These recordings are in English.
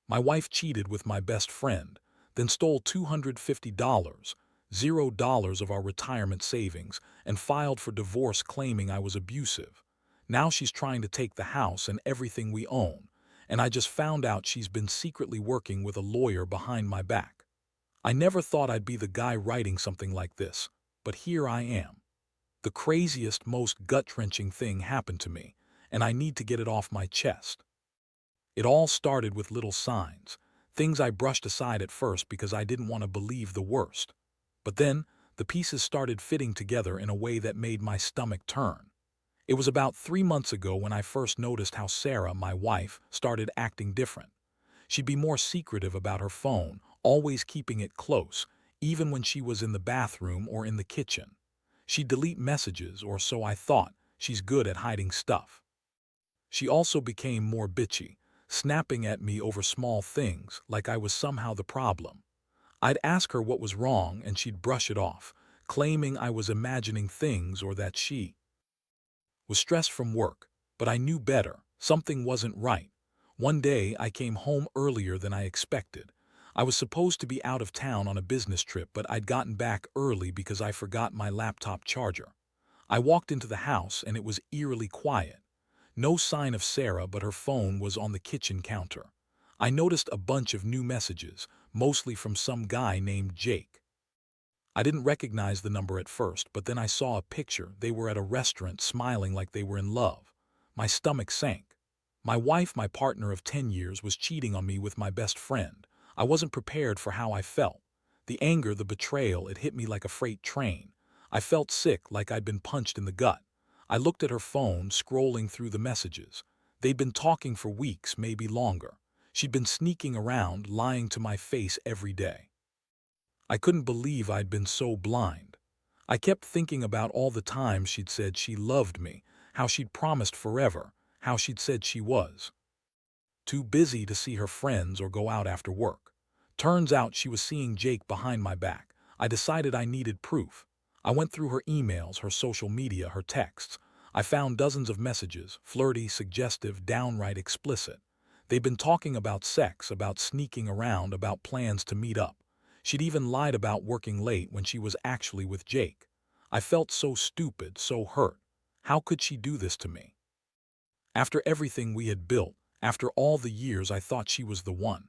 My wife cheated with my best friend, then stole $250, $0 of our retirement savings, and filed for divorce claiming I was abusive. Now she's trying to take the house and everything we own, and I just found out she's been secretly working with a lawyer behind my back. I never thought I'd be the guy writing something like this, but here I am. The craziest, most gut-wrenching thing happened to me, and I need to get it off my chest. It all started with little signs, things I brushed aside at first because I didn't want to believe the worst. But then, the pieces started fitting together in a way that made my stomach turn. It was about 3 months ago when I first noticed how Sarah, my wife, started acting different. She'd be more secretive about her phone, always keeping it close, even when she was in the bathroom or in the kitchen. She'd delete messages, or so I thought. She's good at hiding stuff. She also became more bitchy, snapping at me over small things like I was somehow the problem. I'd ask her what was wrong and she'd brush it off, claiming I was imagining things or that she was stressed from work. But I knew better. Something wasn't right. One day I came home earlier than I expected. I was supposed to be out of town on a business trip, but I'd gotten back early because I forgot my laptop charger. I walked into the house and it was eerily quiet. No sign of Sarah, but her phone was on the kitchen counter. I noticed a bunch of new messages, mostly from some guy named Jake. I didn't recognize the number at first, but then I saw a picture. They were at a restaurant smiling like they were in love. My stomach sank. My wife, my partner of 10 years, was cheating on me with my best friend. I wasn't prepared for how I felt. The anger, the betrayal, it hit me like a freight train. I felt sick, like I'd been punched in the gut. I looked at her phone, scrolling through the messages. They'd been talking for weeks, maybe longer. She'd been sneaking around, lying to my face every day. I couldn't believe I'd been so blind. I kept thinking about all the times she'd said she loved me, how she'd promised forever, how she'd said she was too busy to see her friends or go out after work. Turns out she was seeing Jake behind my back. I decided I needed proof. I went through her emails, her social media, her texts. I found dozens of messages, flirty, suggestive, downright explicit. They'd been talking about sex, about sneaking around, about plans to meet up. She'd even lied about working late when she was actually with Jake. I felt so stupid, so hurt. How could she do this to me? After everything we had built, after all the years I thought she was the one.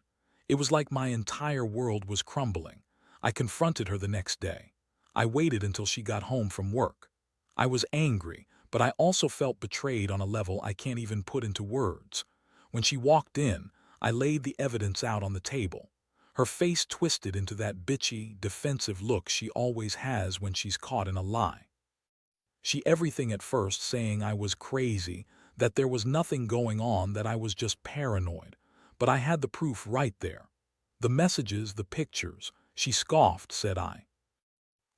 It was like my entire world was crumbling. I confronted her the next day. I waited until she got home from work. I was angry, but I also felt betrayed on a level I can't even put into words. When she walked in, I laid the evidence out on the table. Her face twisted into that bitchy, defensive look she always has when she's caught in a lie. She everything at first saying I was crazy, that there was nothing going on, that I was just paranoid. But I had the proof right there. The messages, the pictures. She scoffed, said I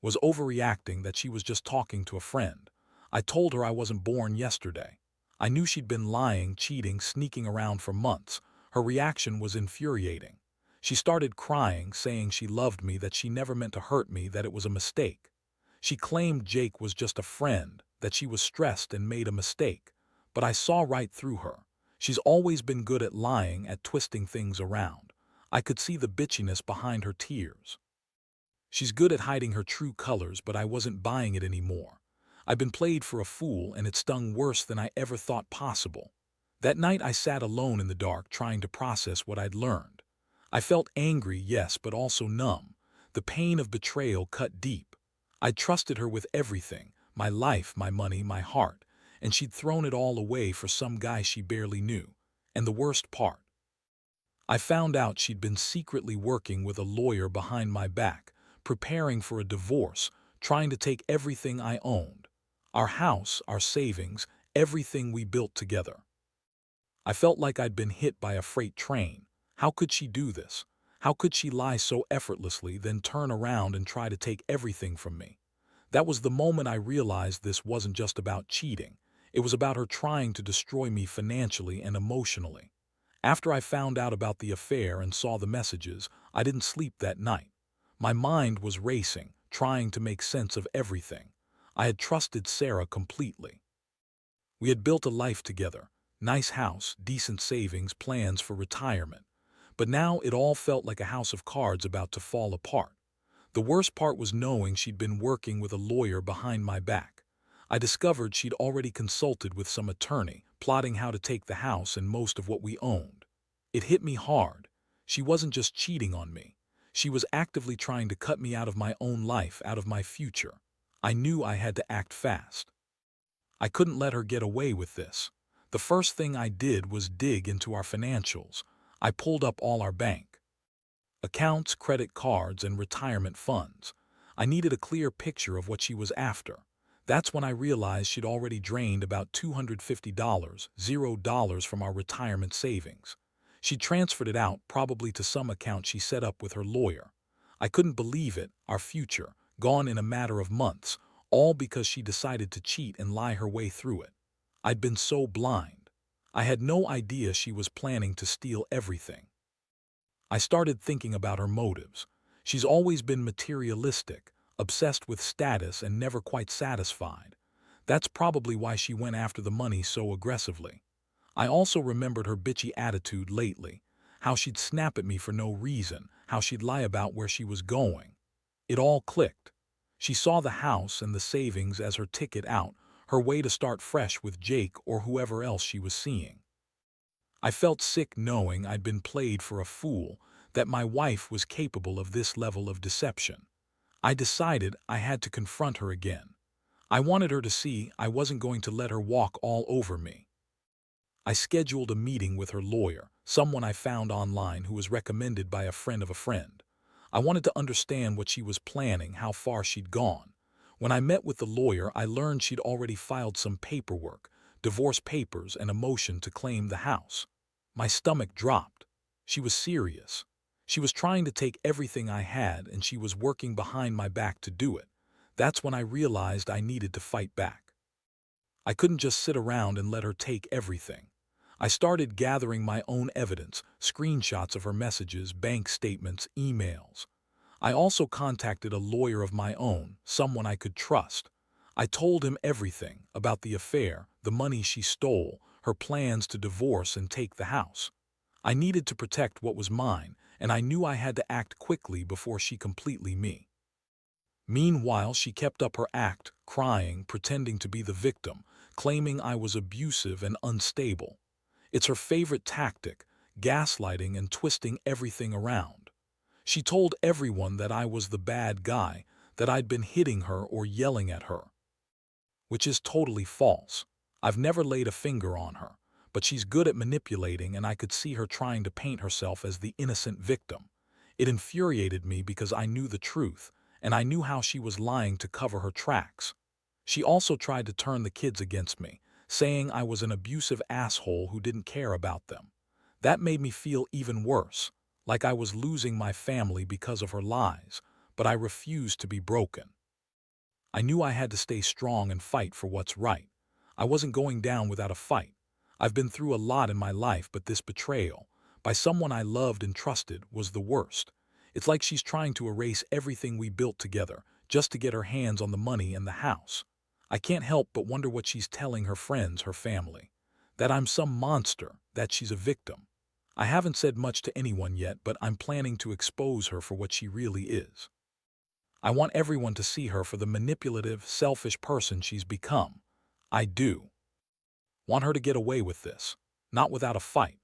was overreacting, that she was just talking to a friend. I told her I wasn't born yesterday. I knew she'd been lying, cheating, sneaking around for months. Her reaction was infuriating. She started crying, saying she loved me, that she never meant to hurt me, that it was a mistake. She claimed Jake was just a friend, that she was stressed and made a mistake. But I saw right through her. She's always been good at lying, at twisting things around. I could see the bitchiness behind her tears. She's good at hiding her true colors, but I wasn't buying it anymore. I'd been played for a fool, and it stung worse than I ever thought possible. That night I sat alone in the dark, trying to process what I'd learned. I felt angry, yes, but also numb. The pain of betrayal cut deep. I'd trusted her with everything, my life, my money, my heart, and she'd thrown it all away for some guy she barely knew. And the worst part, I found out she'd been secretly working with a lawyer behind my back, preparing for a divorce, trying to take everything I owned. Our house, our savings, everything we built together. I felt like I'd been hit by a freight train. How could she do this? How could she lie so effortlessly, then turn around and try to take everything from me? That was the moment I realized this wasn't just about cheating. It was about her trying to destroy me financially and emotionally. After I found out about the affair and saw the messages, I didn't sleep that night. My mind was racing, trying to make sense of everything. I had trusted Sarah completely. We had built a life together, nice house, decent savings, plans for retirement. But now it all felt like a house of cards about to fall apart. The worst part was knowing she'd been working with a lawyer behind my back. I discovered she'd already consulted with some attorney, plotting how to take the house and most of what we owned. It hit me hard. She wasn't just cheating on me. She was actively trying to cut me out of my own life, out of my future. I knew I had to act fast. I couldn't let her get away with this. The first thing I did was dig into our financials. I pulled up all our bank accounts, credit cards, and retirement funds. I needed a clear picture of what she was after. That's when I realized she'd already drained about $250, $0 from our retirement savings. She transferred it out, probably to some account she set up with her lawyer. I couldn't believe it, our future, gone in a matter of months, all because she decided to cheat and lie her way through it. I'd been so blind. I had no idea she was planning to steal everything. I started thinking about her motives. She's always been materialistic, obsessed with status and never quite satisfied. That's probably why she went after the money so aggressively. I also remembered her bitchy attitude lately, how she'd snap at me for no reason, how she'd lie about where she was going. It all clicked. She saw the house and the savings as her ticket out, her way to start fresh with Jake or whoever else she was seeing. I felt sick knowing I'd been played for a fool, that my wife was capable of this level of deception. I decided I had to confront her again. I wanted her to see I wasn't going to let her walk all over me. I scheduled a meeting with her lawyer, someone I found online who was recommended by a friend of a friend. I wanted to understand what she was planning, how far she'd gone. When I met with the lawyer, I learned she'd already filed some paperwork, divorce papers, and a motion to claim the house. My stomach dropped. She was serious. She was trying to take everything I had, and she was working behind my back to do it. That's when I realized I needed to fight back. I couldn't just sit around and let her take everything. I started gathering my own evidence, screenshots of her messages, bank statements, emails. I also contacted a lawyer of my own, someone I could trust. I told him everything about the affair, the money she stole, her plans to divorce and take the house. I needed to protect what was mine, and I knew I had to act quickly before she completely me. Meanwhile, she kept up her act, crying, pretending to be the victim, claiming I was abusive and unstable. It's her favorite tactic, gaslighting and twisting everything around. She told everyone that I was the bad guy, that I'd been hitting her or yelling at her. Which is totally false. I've never laid a finger on her, but she's good at manipulating, and I could see her trying to paint herself as the innocent victim. It infuriated me because I knew the truth, and I knew how she was lying to cover her tracks. She also tried to turn the kids against me, saying I was an abusive asshole who didn't care about them. That made me feel even worse, like I was losing my family because of her lies, but I refused to be broken. I knew I had to stay strong and fight for what's right. I wasn't going down without a fight. I've been through a lot in my life, but this betrayal, by someone I loved and trusted, was the worst. It's like she's trying to erase everything we built together, just to get her hands on the money and the house. I can't help but wonder what she's telling her friends, her family. That I'm some monster, that she's a victim. I haven't said much to anyone yet, but I'm planning to expose her for what she really is. I want everyone to see her for the manipulative, selfish person she's become. I do. Want her to get away with this, not without a fight.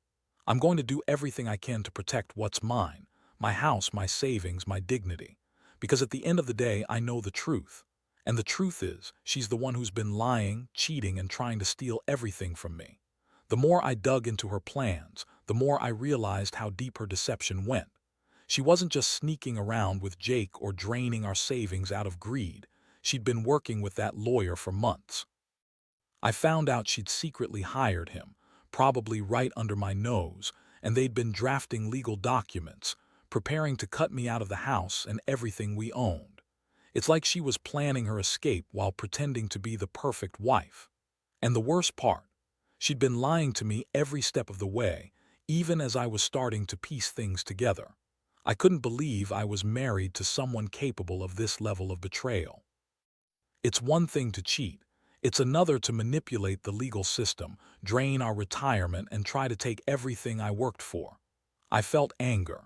I'm going to do everything I can to protect what's mine, my house, my savings, my dignity. Because at the end of the day, I know the truth. And the truth is, she's the one who's been lying, cheating, and trying to steal everything from me. The more I dug into her plans, the more I realized how deep her deception went. She wasn't just sneaking around with Jake or draining our savings out of greed. She'd been working with that lawyer for months. I found out she'd secretly hired him, probably right under my nose, and they'd been drafting legal documents, preparing to cut me out of the house and everything we owned. It's like she was planning her escape while pretending to be the perfect wife. And the worst part, she'd been lying to me every step of the way, even as I was starting to piece things together. I couldn't believe I was married to someone capable of this level of betrayal. It's one thing to cheat. It's another to manipulate the legal system, drain our retirement, and try to take everything I worked for. I felt anger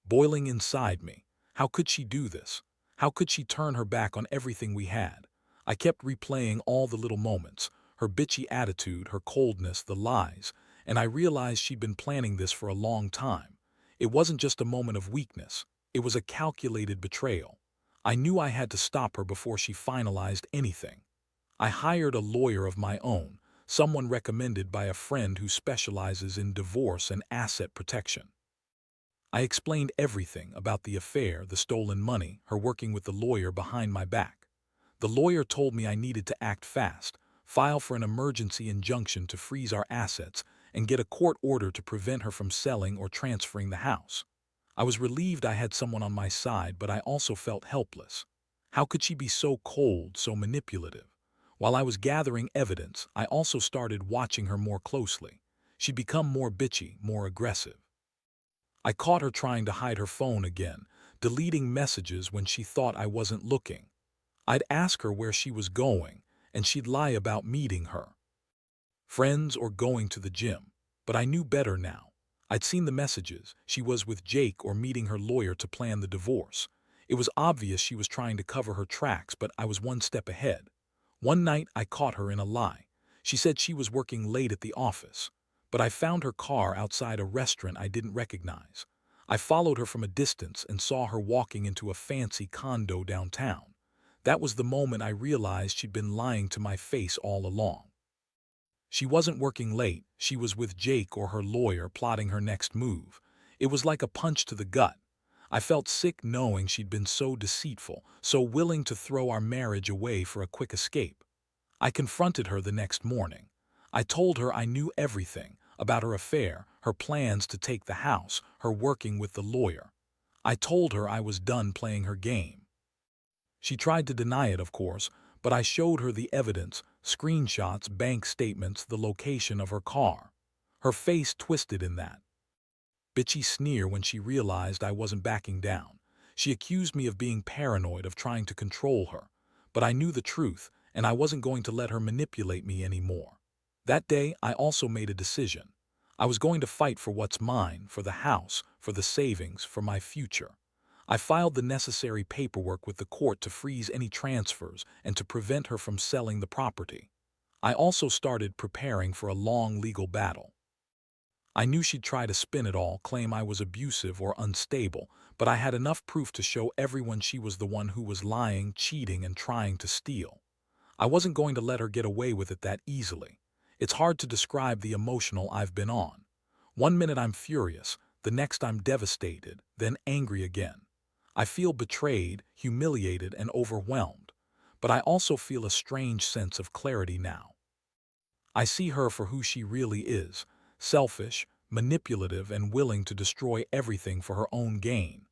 boiling inside me. How could she do this? How could she turn her back on everything we had? I kept replaying all the little moments, her bitchy attitude, her coldness, the lies, and I realized she'd been planning this for a long time. It wasn't just a moment of weakness. It was a calculated betrayal. I knew I had to stop her before she finalized anything. I hired a lawyer of my own, someone recommended by a friend who specializes in divorce and asset protection. I explained everything about the affair, the stolen money, her working with the lawyer behind my back. The lawyer told me I needed to act fast, file for an emergency injunction to freeze our assets, and get a court order to prevent her from selling or transferring the house. I was relieved I had someone on my side, but I also felt helpless. How could she be so cold, so manipulative? While I was gathering evidence, I also started watching her more closely. She'd become more bitchy, more aggressive. I caught her trying to hide her phone again, deleting messages when she thought I wasn't looking. I'd ask her where she was going, and she'd lie about meeting her friends or going to the gym. But I knew better now. I'd seen the messages. She was with Jake or meeting her lawyer to plan the divorce. It was obvious she was trying to cover her tracks, but I was one step ahead. One night, I caught her in a lie. She said she was working late at the office, but I found her car outside a restaurant I didn't recognize. I followed her from a distance and saw her walking into a fancy condo downtown. That was the moment I realized she'd been lying to my face all along. She wasn't working late. She was with Jake or her lawyer plotting her next move. It was like a punch to the gut. I felt sick knowing she'd been so deceitful, so willing to throw our marriage away for a quick escape. I confronted her the next morning. I told her I knew everything about her affair, her plans to take the house, her working with the lawyer. I told her I was done playing her game. She tried to deny it, of course, but I showed her the evidence, screenshots, bank statements, the location of her car. Her face twisted in that bitchy sneer when she realized I wasn't backing down. She accused me of being paranoid, of trying to control her. But I knew the truth, and I wasn't going to let her manipulate me anymore. That day, I also made a decision. I was going to fight for what's mine, for the house, for the savings, for my future. I filed the necessary paperwork with the court to freeze any transfers and to prevent her from selling the property. I also started preparing for a long legal battle. I knew she'd try to spin it all, claim I was abusive or unstable, but I had enough proof to show everyone she was the one who was lying, cheating, and trying to steal. I wasn't going to let her get away with it that easily. It's hard to describe the emotional I've been on. One minute I'm furious, the next I'm devastated, then angry again. I feel betrayed, humiliated, and overwhelmed. But I also feel a strange sense of clarity now. I see her for who she really is, selfish, manipulative, and willing to destroy everything for her own gain.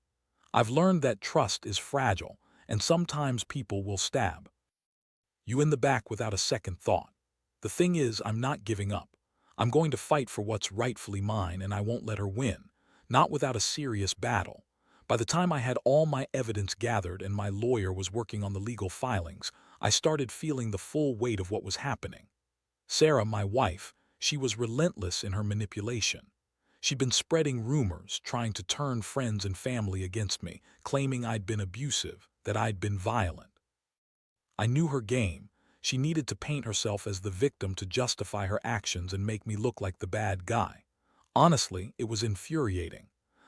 I've learned that trust is fragile, and sometimes people will stab you in the back without a second thought. The thing is, I'm not giving up. I'm going to fight for what's rightfully mine, and I won't let her win, not without a serious battle. By the time I had all my evidence gathered and my lawyer was working on the legal filings, I started feeling the full weight of what was happening. Sarah, my wife, she was relentless in her manipulation. She'd been spreading rumors, trying to turn friends and family against me, claiming I'd been abusive, that I'd been violent. I knew her game. She needed to paint herself as the victim to justify her actions and make me look like the bad guy. Honestly, it was infuriating.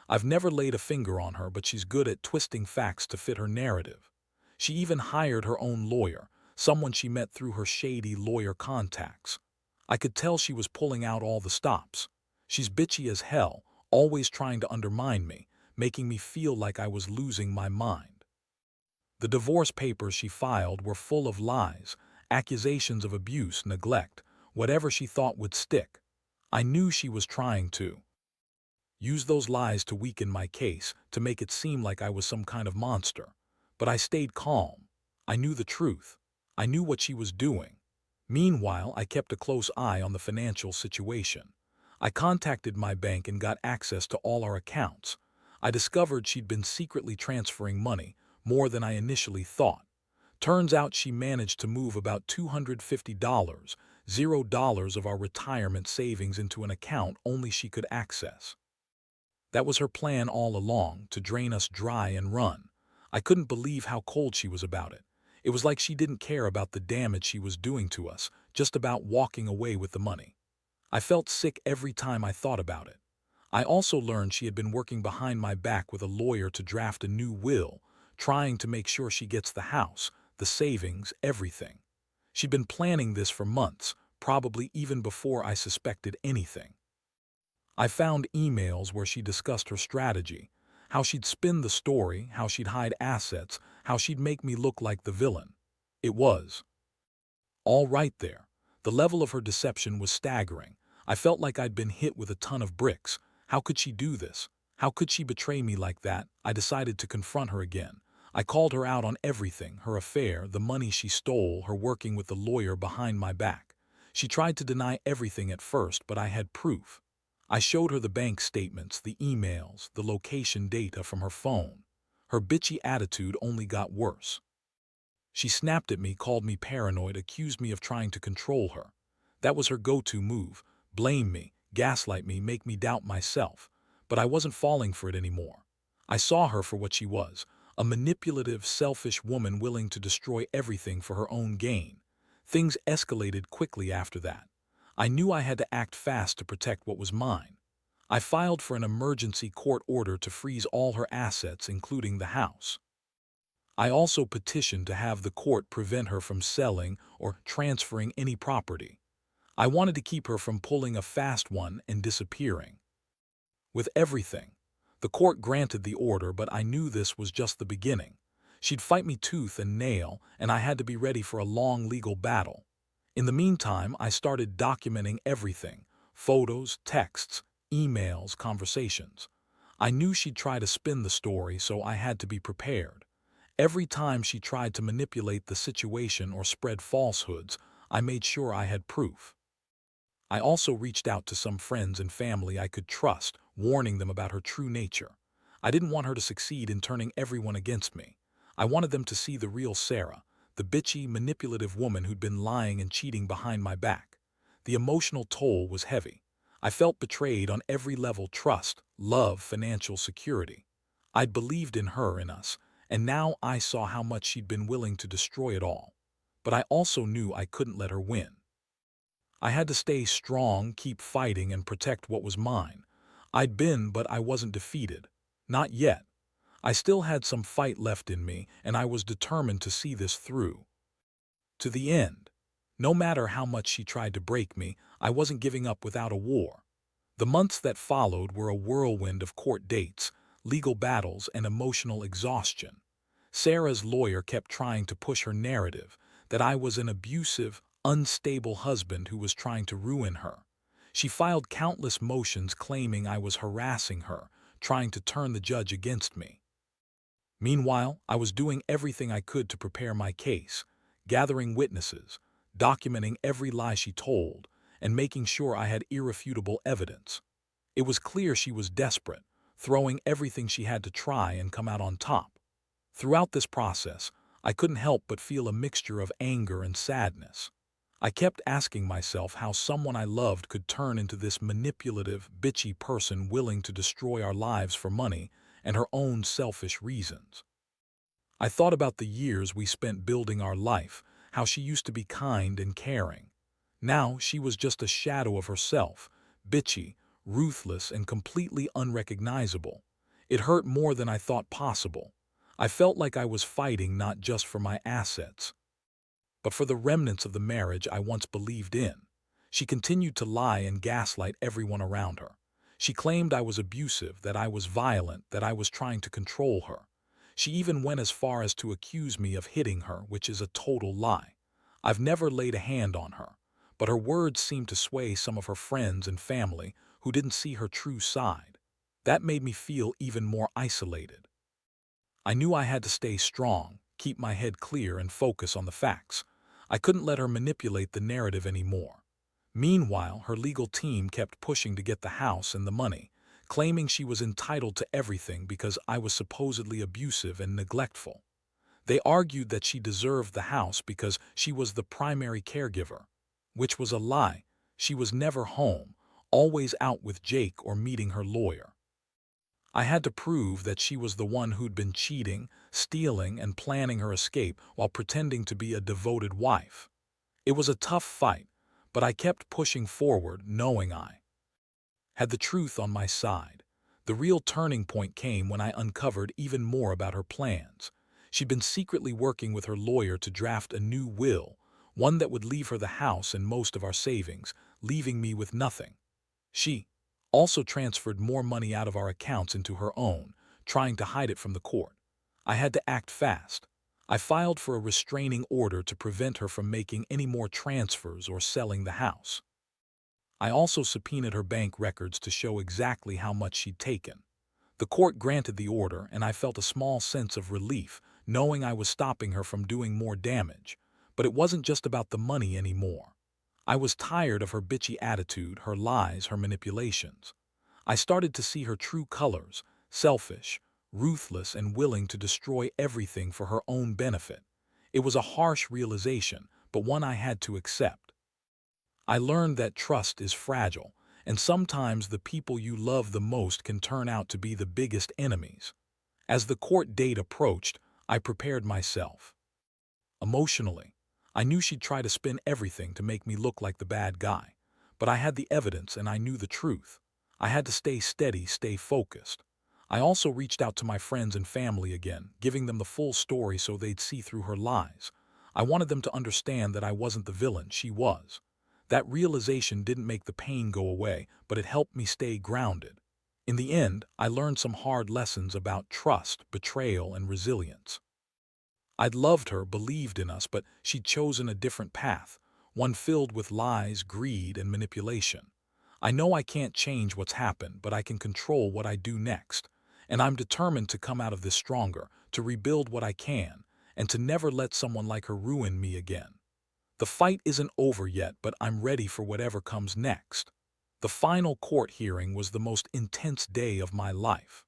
I've never laid a finger on her, but she's good at twisting facts to fit her narrative. She even hired her own lawyer, someone she met through her shady lawyer contacts. I could tell she was pulling out all the stops. She's bitchy as hell, always trying to undermine me, making me feel like I was losing my mind. The divorce papers she filed were full of lies, accusations of abuse, neglect, whatever she thought would stick. I knew she was trying to use those lies to weaken my case, to make it seem like I was some kind of monster. But I stayed calm. I knew the truth. I knew what she was doing. Meanwhile, I kept a close eye on the financial situation. I contacted my bank and got access to all our accounts. I discovered she'd been secretly transferring money, more than I initially thought. Turns out she managed to move about $250, $0 of our retirement savings into an account only she could access. That was her plan all along, to drain us dry and run. I couldn't believe how cold she was about it. It was like she didn't care about the damage she was doing to us, just about walking away with the money. I felt sick every time I thought about it. I also learned she had been working behind my back with a lawyer to draft a new will, trying to make sure she gets the house, the savings, everything. She'd been planning this for months, probably even before I suspected anything. I found emails where she discussed her strategy, how she'd spin the story, how she'd hide assets, how she'd make me look like the villain. It was all right there. The level of her deception was staggering. I felt like I'd been hit with a ton of bricks. How could she do this? How could she betray me like that? I decided to confront her again. I called her out on everything, her affair, the money she stole, her working with the lawyer behind my back. She tried to deny everything at first, but I had proof. I showed her the bank statements, the emails, the location data from her phone. Her bitchy attitude only got worse. She snapped at me, called me paranoid, accused me of trying to control her. That was her go-to move: blame me, gaslight me, make me doubt myself. But I wasn't falling for it anymore. I saw her for what she was: a manipulative, selfish woman willing to destroy everything for her own gain. Things escalated quickly after that. I knew I had to act fast to protect what was mine. I filed for an emergency court order to freeze all her assets, including the house. I also petitioned to have the court prevent her from selling or transferring any property. I wanted to keep her from pulling a fast one and disappearing. With everything, the court granted the order, but I knew this was just the beginning. She'd fight me tooth and nail, and I had to be ready for a long legal battle. In the meantime, I started documenting everything: photos, texts, emails, conversations. I knew she'd try to spin the story, so I had to be prepared. Every time she tried to manipulate the situation or spread falsehoods, I made sure I had proof. I also reached out to some friends and family I could trust, warning them about her true nature. I didn't want her to succeed in turning everyone against me. I wanted them to see the real Sarah, the bitchy, manipulative woman who'd been lying and cheating behind my back. The emotional toll was heavy. I felt betrayed on every level: trust, love, financial security. I'd believed in her, in us, and now I saw how much she'd been willing to destroy it all. But I also knew I couldn't let her win. I had to stay strong, keep fighting, and protect what was mine. I'd been, but I wasn't defeated. Not yet. I still had some fight left in me, and I was determined to see this through. To the end. No matter how much she tried to break me, I wasn't giving up without a war. The months that followed were a whirlwind of court dates, legal battles, and emotional exhaustion. Sarah's lawyer kept trying to push her narrative that I was an abusive, unstable husband who was trying to ruin her. She filed countless motions claiming I was harassing her, trying to turn the judge against me. Meanwhile, I was doing everything I could to prepare my case, gathering witnesses, documenting every lie she told, and making sure I had irrefutable evidence. It was clear she was desperate, throwing everything she had to try and come out on top. Throughout this process, I couldn't help but feel a mixture of anger and sadness. I kept asking myself how someone I loved could turn into this manipulative, bitchy person willing to destroy our lives for money and her own selfish reasons. I thought about the years we spent building our life, how she used to be kind and caring. Now she was just a shadow of herself, bitchy, ruthless, and completely unrecognizable. It hurt more than I thought possible. I felt like I was fighting not just for my assets, but for the remnants of the marriage I once believed in. She continued to lie and gaslight everyone around her. She claimed I was abusive, that I was violent, that I was trying to control her. She even went as far as to accuse me of hitting her, which is a total lie. I've never laid a hand on her, but her words seemed to sway some of her friends and family who didn't see her true side. That made me feel even more isolated. I knew I had to stay strong, keep my head clear, and focus on the facts. I couldn't let her manipulate the narrative anymore. Meanwhile, her legal team kept pushing to get the house and the money, claiming she was entitled to everything because I was supposedly abusive and neglectful. They argued that she deserved the house because she was the primary caregiver, which was a lie. She was never home, always out with Jake or meeting her lawyer. I had to prove that she was the one who'd been cheating, stealing, and planning her escape while pretending to be a devoted wife. It was a tough fight, but I kept pushing forward, knowing I had the truth on my side. The real turning point came when I uncovered even more about her plans. She'd been secretly working with her lawyer to draft a new will, one that would leave her the house and most of our savings, leaving me with nothing. She also transferred more money out of our accounts into her own, trying to hide it from the court. I had to act fast. I filed for a restraining order to prevent her from making any more transfers or selling the house. I also subpoenaed her bank records to show exactly how much she'd taken. The court granted the order, and I felt a small sense of relief, knowing I was stopping her from doing more damage. But it wasn't just about the money anymore. I was tired of her bitchy attitude, her lies, her manipulations. I started to see her true colors: selfish, ruthless, and willing to destroy everything for her own benefit. It was a harsh realization, but one I had to accept. I learned that trust is fragile, and sometimes the people you love the most can turn out to be the biggest enemies. As the court date approached, I prepared myself. Emotionally, I knew she'd try to spin everything to make me look like the bad guy. But I had the evidence and I knew the truth. I had to stay steady, stay focused. I also reached out to my friends and family again, giving them the full story so they'd see through her lies. I wanted them to understand that I wasn't the villain, she was. That realization didn't make the pain go away, but it helped me stay grounded. In the end, I learned some hard lessons about trust, betrayal, and resilience. I'd loved her, believed in us, but she'd chosen a different path, one filled with lies, greed, and manipulation. I know I can't change what's happened, but I can control what I do next. And I'm determined to come out of this stronger, to rebuild what I can, and to never let someone like her ruin me again. The fight isn't over yet, but I'm ready for whatever comes next. The final court hearing was the most intense day of my life.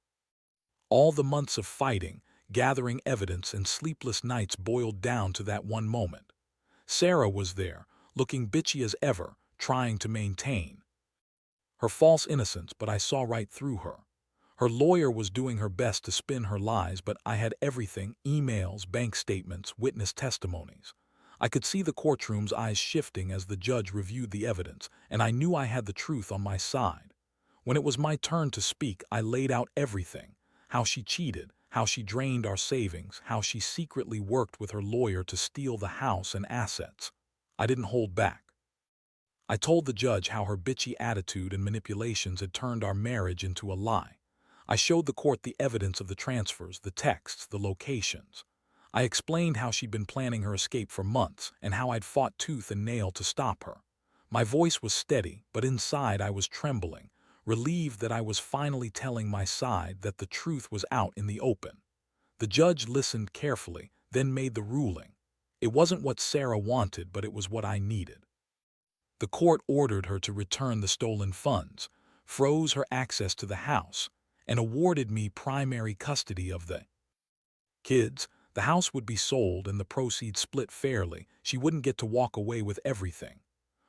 All the months of fighting, gathering evidence, and sleepless nights boiled down to that one moment. Sarah was there, looking bitchy as ever, trying to maintain her false innocence, but I saw right through her. Her lawyer was doing her best to spin her lies, but I had everything: emails, bank statements, witness testimonies. I could see the courtroom's eyes shifting as the judge reviewed the evidence, and I knew I had the truth on my side. When it was my turn to speak, I laid out everything: how she cheated, how she drained our savings, how she secretly worked with her lawyer to steal the house and assets. I didn't hold back. I told the judge how her bitchy attitude and manipulations had turned our marriage into a lie. I showed the court the evidence of the transfers, the texts, the locations. I explained how she'd been planning her escape for months and how I'd fought tooth and nail to stop her. My voice was steady, but inside I was trembling, relieved that I was finally telling my side, that the truth was out in the open. The judge listened carefully, then made the ruling. It wasn't what Sarah wanted, but it was what I needed. The court ordered her to return the stolen funds, froze her access to the house, and awarded me primary custody of the kids. The house would be sold and the proceeds split fairly. She wouldn't get to walk away with everything.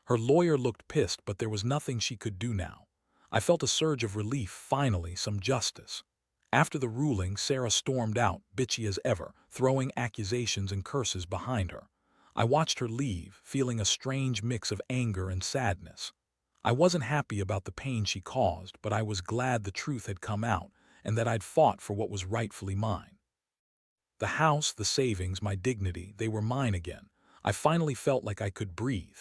Her lawyer looked pissed, but there was nothing she could do now. I felt a surge of relief, finally some justice. After the ruling, Sarah stormed out, bitchy as ever, throwing accusations and curses behind her. I watched her leave, feeling a strange mix of anger and sadness. I wasn't happy about the pain she caused, but I was glad the truth had come out and that I'd fought for what was rightfully mine. The house, the savings, my dignity, they were mine again. I finally felt like I could breathe.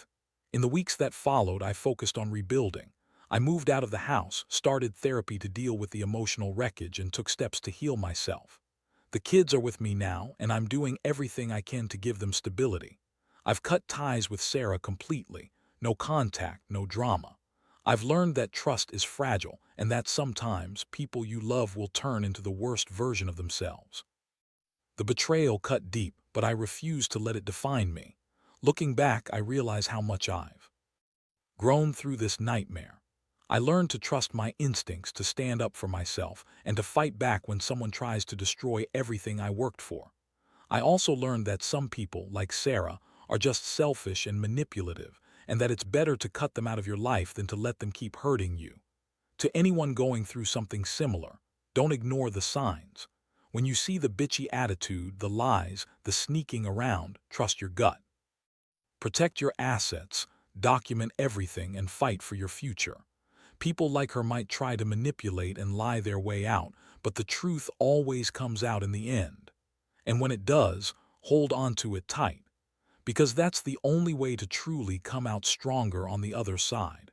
In the weeks that followed, I focused on rebuilding. I moved out of the house, started therapy to deal with the emotional wreckage, and took steps to heal myself. The kids are with me now, and I'm doing everything I can to give them stability. I've cut ties with Sarah completely. No contact, no drama. I've learned that trust is fragile, and that sometimes people you love will turn into the worst version of themselves. The betrayal cut deep, but I refused to let it define me. Looking back, I realize how much I've grown through this nightmare. I learned to trust my instincts, to stand up for myself, and to fight back when someone tries to destroy everything I worked for. I also learned that some people, like Sarah, are just selfish and manipulative, and that it's better to cut them out of your life than to let them keep hurting you. To anyone going through something similar, Don't ignore the signs. When you see the bitchy attitude, the lies, the sneaking around, trust your gut. Protect your assets, document everything, and fight for your future. People like her might try to manipulate and lie their way out, but the truth always comes out in the end. And when it does, hold on to it tight, because that's the only way to truly come out stronger on the other side.